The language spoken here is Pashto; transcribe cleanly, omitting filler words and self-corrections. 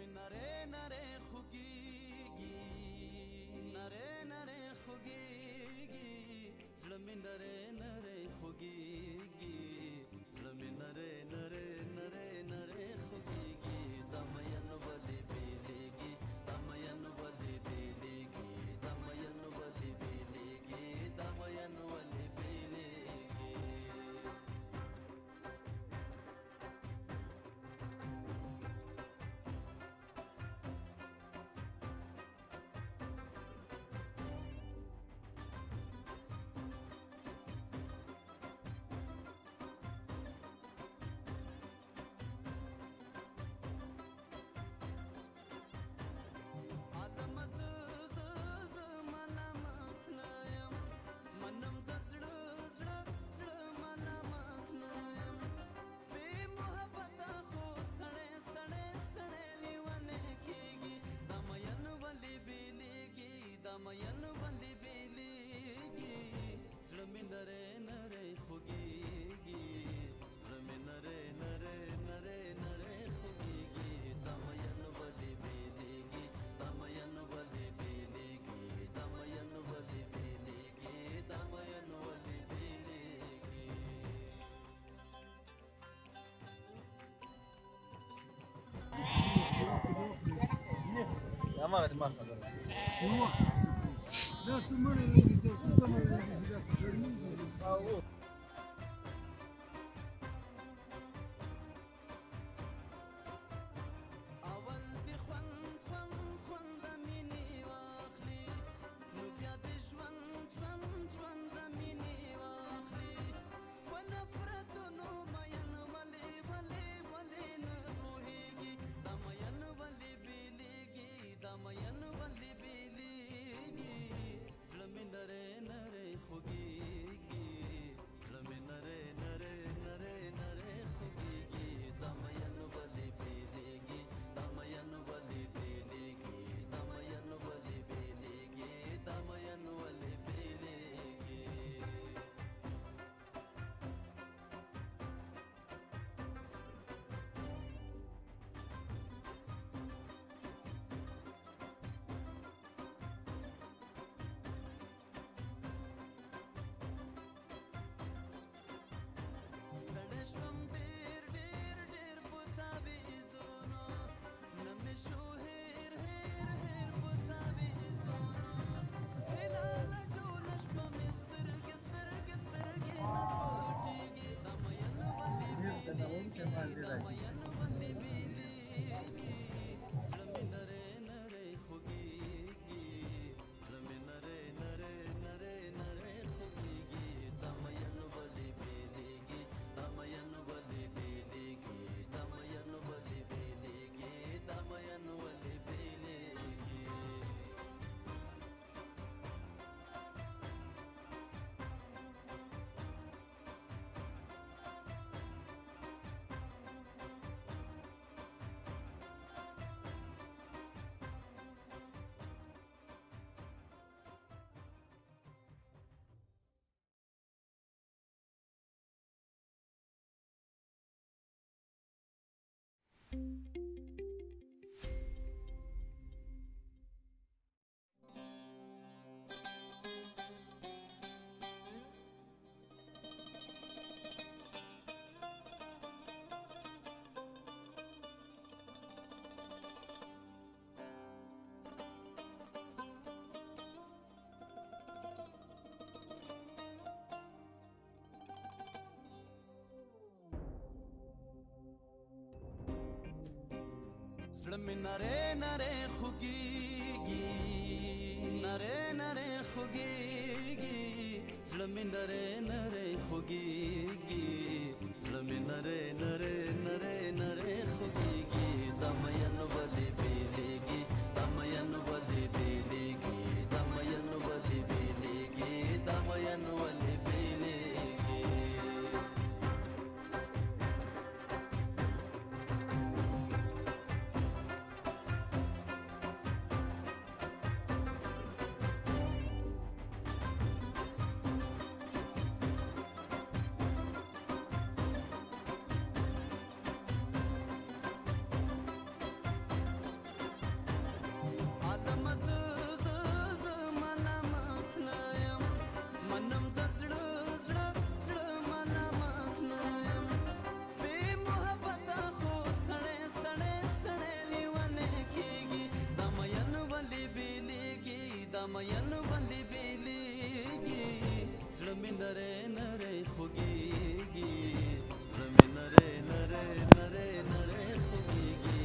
مې نری نری خوږېږي نری نری خوږېږي زړه مې نری نری خوږېږي زړه مې نری نری نری نری خوږېږي دا مین ولې بېلېږي دا مین ولې بېلېږي دا مین ولې بېلېږي دا مین ولې بېلېږي مین باندې بیلیږي زړه مې نری نری خوږېږي زړه مې نری نری نری نری خوږېږي دا مین ولې بیلیږي دا مین ولې بیلیږي دا مین ولې بیلیږي دا مین ولې بیلیږي Ama hadi mahvolur. Да, це мене не взяв, це саме не взяв, пожарник. ستړی شوم ډېر ډېر ډېر په تعویضونو نه مې شو هېر هېر هېر په تعویضونو هلاله ټوله شپه مې سترګې سترګې سترګې نه پټېږي دا مین ولې بېلېږي دا مین ولې بېلېږي زړه مې نری نری خوږېږي زړه مې نری نری نری نری خوږېږي دا مین ولې بېلېږي دا مین ولې بېلېږي دا مین ولې بېلېږي دا مین ولې بېلېږي زړه مې نری نری خوږېږي نری نری خوږېږي زړه مې نری نری خوږېږي زړه مې نری نری نری نری خوږېږي دا مین ولې بېلېږي دا مین ولې بېلېږي دا مین ولې بېلېږي دا مین ولې بېلېږي مین باندې بیلیږي زړه مې نری نری خوږیږي زړه مې نری نری نری نری خوږیږي